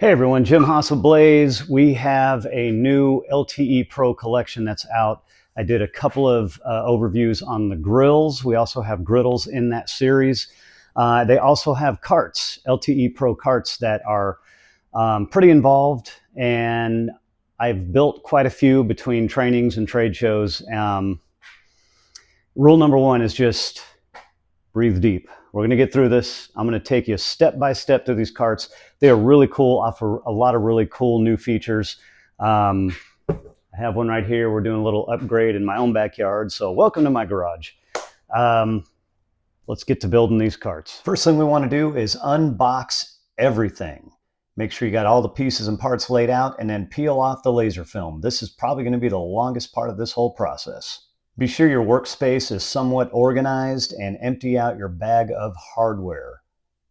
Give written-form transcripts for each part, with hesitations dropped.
Hey everyone, Jim Haas with Blaze. We have a new LTE Pro collection that's out. I did a couple of overviews on the grills. We also have griddles in that series. They also have carts, LTE Pro carts that are pretty involved, and I've built quite a few between trainings and trade shows. Rule number one is just breathe deep. We're going to get through this. I'm going to take you step by step through these carts. They are really cool, offer a lot of really cool new features. I have one right here. We're doing a little upgrade in my own backyard, so welcome to my garage. Let's get to building these carts. First thing we want to do is unbox everything. Make sure you got all the pieces and parts laid out, and then peel off the laser film. This is probably going to be the longest part of this whole process. Be sure your workspace is somewhat organized and empty out your bag of hardware.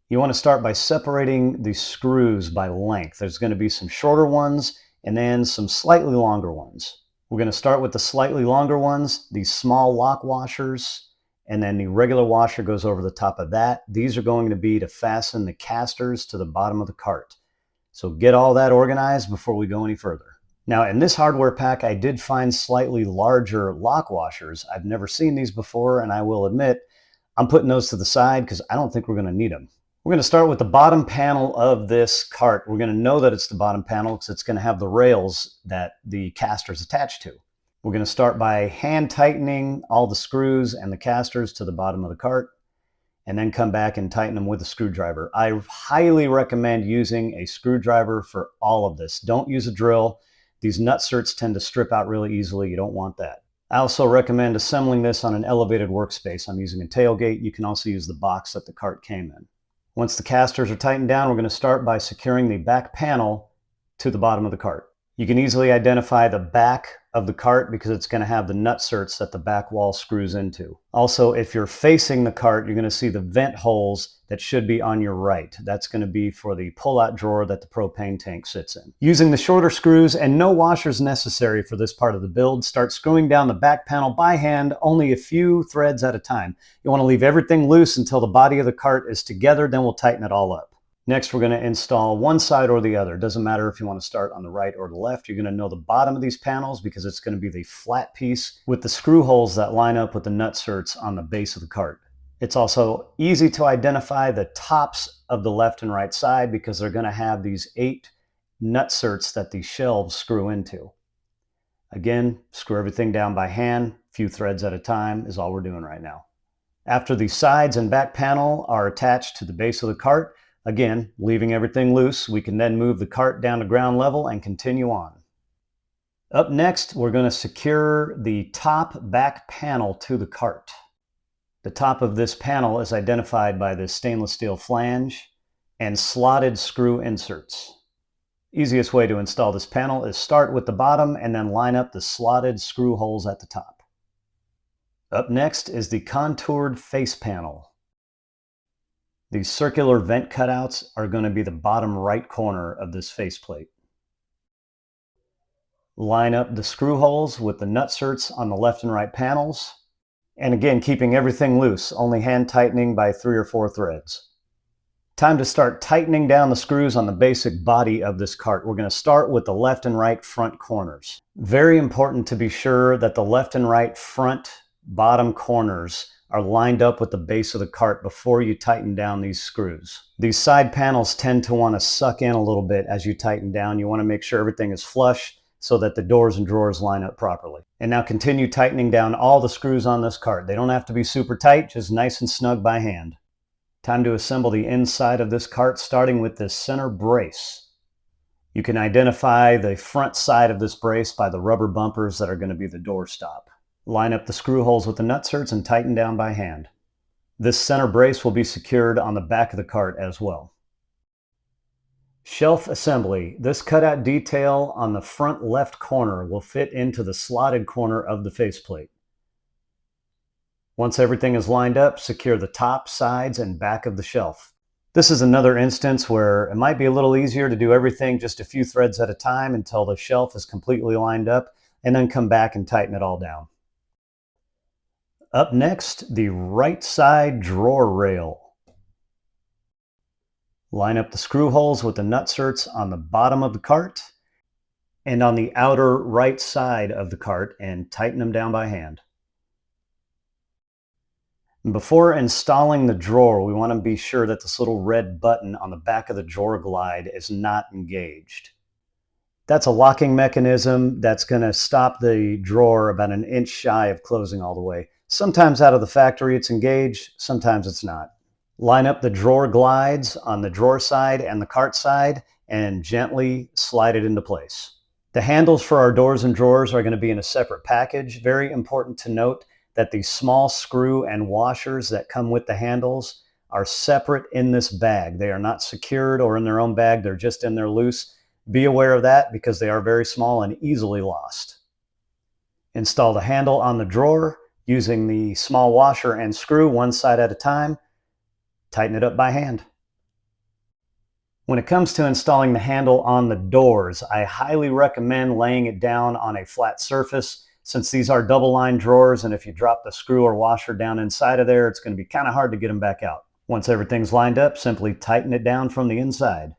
You want to start by separating the screws by length. There's going to be some shorter ones and then some slightly longer ones. We're going to start with the slightly longer ones, these small lock washers, and then the regular washer goes over the top of that. These are going to be to fasten the casters to the bottom of the cart. So get all that organized before we go any further. Now, in this hardware pack, I did find slightly larger lock washers. I've never seen these before, and I will admit, I'm putting those to the side because I don't think we're going to need them. We're going to start with the bottom panel of this cart. We're going to know that it's the bottom panel because it's going to have the rails that the caster's attached to. We're going to start by hand tightening all the screws and the casters to the bottom of the cart, and then come back and tighten them with a screwdriver. I highly recommend using a screwdriver for all of this. Don't use a drill. These nutserts tend to strip out really easily. You don't want that. I also recommend assembling this on an elevated workspace. I'm using a tailgate. You can also use the box that the cart came in. Once the casters are tightened down, we're going to start by securing the back panel to the bottom of the cart. You can easily identify the back of the cart because it's going to have the nutserts that the back wall screws into. Also, if you're facing the cart, you're going to see the vent holes that should be on your right. That's going to be for the pull-out drawer that the propane tank sits in. Using the shorter screws and no washers necessary for this part of the build, start screwing down the back panel by hand, only a few threads at a time. You want to leave everything loose until the body of the cart is together, then we'll tighten it all up. Next, we're going to install one side or the other. It doesn't matter if you want to start on the right or the left. You're going to know the bottom of these panels because it's going to be the flat piece with the screw holes that line up with the nutserts on the base of the cart. It's also easy to identify the tops of the left and right side because they're going to have these 8 nutserts that the shelves screw into. Again, screw everything down by hand, a few threads at a time is all we're doing right now. After the sides and back panel are attached to the base of the cart, again, leaving everything loose, we can then move the cart down to ground level and continue on. Up next, we're going to secure the top back panel to the cart. The top of this panel is identified by this stainless steel flange and slotted screw inserts. Easiest way to install this panel is start with the bottom and then line up the slotted screw holes at the top. Up next is the contoured face panel. These circular vent cutouts are going to be the bottom right corner of this faceplate. Line up the screw holes with the nutserts on the left and right panels. And again, keeping everything loose, only hand tightening by 3 or 4 threads. Time to start tightening down the screws on the basic body of this cart. We're going to start with the left and right front corners. Very important to be sure that the left and right front bottom corners are lined up with the base of the cart before you tighten down these screws. These side panels tend to want to suck in a little bit as you tighten down. You want to make sure everything is flush so that the doors and drawers line up properly. And now continue tightening down all the screws on this cart. They don't have to be super tight, just nice and snug by hand. Time to assemble the inside of this cart, starting with this center brace. You can identify the front side of this brace by the rubber bumpers that are going to be the door stop. Line up the screw holes with the nutserts and tighten down by hand. This center brace will be secured on the back of the cart as well. Shelf assembly. This cutout detail on the front left corner will fit into the slotted corner of the faceplate. Once everything is lined up, secure the top, sides, and back of the shelf. This is another instance where it might be a little easier to do everything just a few threads at a time until the shelf is completely lined up, and then come back and tighten it all down. Up next, the right side drawer rail. Line up the screw holes with the nutserts on the bottom of the cart and on the outer right side of the cart and tighten them down by hand. Before installing the drawer, we want to be sure that this little red button on the back of the drawer glide is not engaged. That's a locking mechanism that's going to stop the drawer about an inch shy of closing all the way. Sometimes out of the factory it's engaged, sometimes it's not. Line up the drawer glides on the drawer side and the cart side and gently slide it into place. The handles for our doors and drawers are going to be in a separate package. Very important to note that the small screw and washers that come with the handles are separate in this bag. They are not secured or in their own bag. They're just in there loose. Be aware of that because they are very small and easily lost. Install the handle on the drawer using the small washer and screw one side at a time. Tighten it up by hand. When it comes to installing the handle on the doors, I highly recommend laying it down on a flat surface since these are double line drawers, and if you drop the screw or washer down inside of there, it's going to be kind of hard to get them back out. Once everything's lined up, simply tighten it down from the inside.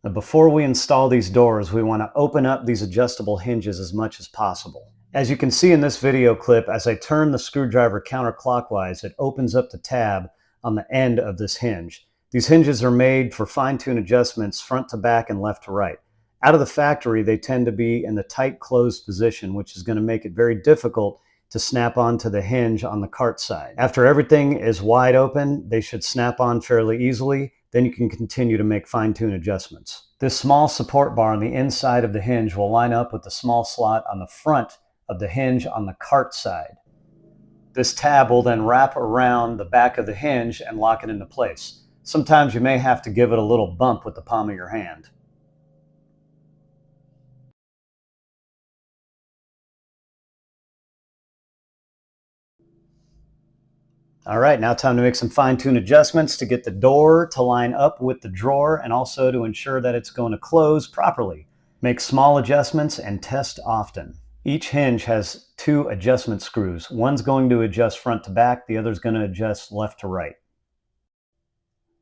Now, before we install these doors, we want to open up these adjustable hinges as much as possible. As you can see in this video clip, as I turn the screwdriver counterclockwise, it opens up the tab on the end of this hinge. These hinges are made for fine-tune adjustments front to back and left to right. Out of the factory, they tend to be in the tight closed position, which is going to make it very difficult to snap onto the hinge on the cart side. After everything is wide open, they should snap on fairly easily. Then you can continue to make fine-tune adjustments. This small support bar on the inside of the hinge will line up with the small slot on the front of the hinge on the cart side. This tab will then wrap around the back of the hinge and lock it into place. Sometimes you may have to give it a little bump with the palm of your hand. All right, now time to make some fine-tune adjustments to get the door to line up with the drawer and also to ensure that it's going to close properly. Make small adjustments and test often. Each hinge has two adjustment screws. One's going to adjust front to back, the other's going to adjust left to right.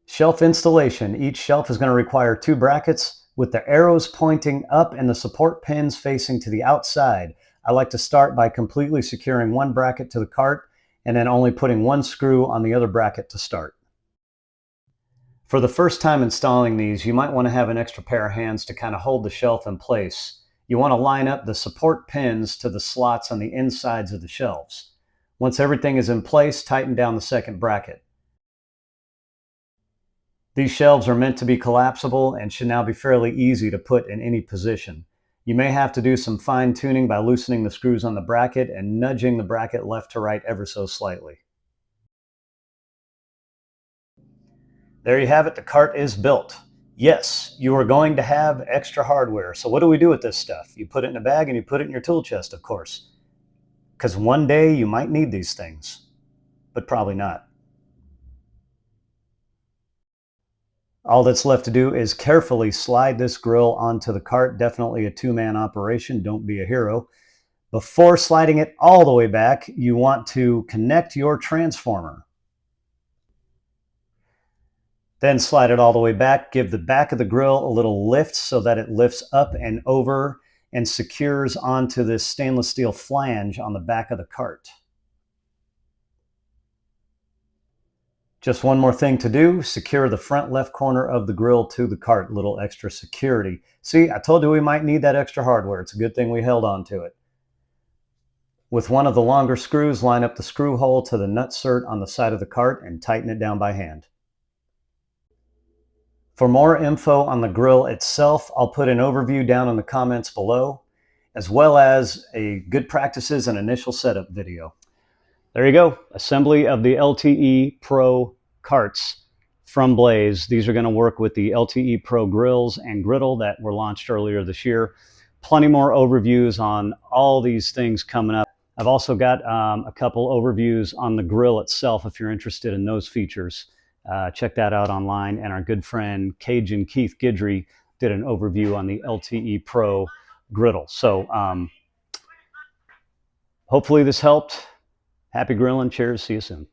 Shelf installation. Each shelf is going to require two brackets with the arrows pointing up and the support pins facing to the outside. I like to start by completely securing one bracket to the cart and then only putting one screw on the other bracket to start. For the first time installing these, you might want to have an extra pair of hands to kind of hold the shelf in place. You want to line up the support pins to the slots on the insides of the shelves. Once everything is in place, tighten down the second bracket. These shelves are meant to be collapsible and should now be fairly easy to put in any position. You may have to do some fine tuning by loosening the screws on the bracket and nudging the bracket left to right ever so slightly. There you have it, the cart is built. Yes, you are going to have extra hardware. So what do we do with this stuff? You put it in a bag and you put it in your tool chest, of course. Because one day you might need these things, but probably not. All that's left to do is carefully slide this grill onto the cart. Definitely a two-man operation. Don't be a hero. Before sliding it all the way back, you want to connect your transformer. Then slide it all the way back. Give the back of the grill a little lift so that it lifts up and over and secures onto this stainless steel flange on the back of the cart. Just one more thing to do, secure the front left corner of the grill to the cart, little extra security. See, I told you we might need that extra hardware. It's a good thing we held on to it. With one of the longer screws, line up the screw hole to the nutsert on the side of the cart and tighten it down by hand. For more info on the grill itself, I'll put an overview down in the comments below, as well as a good practices and initial setup video. There you go, assembly of the LTE Pro carts from Blaze. These are going to work with the LTE Pro grills and griddle that were launched earlier this year. Plenty more overviews on all these things coming up. I've also got a couple overviews on the grill itself if you're interested in those features. Check that out online. And our good friend Cajun Keith Guidry did an overview on the LTE Pro griddle. So hopefully this helped. Happy grilling. Cheers. See you soon.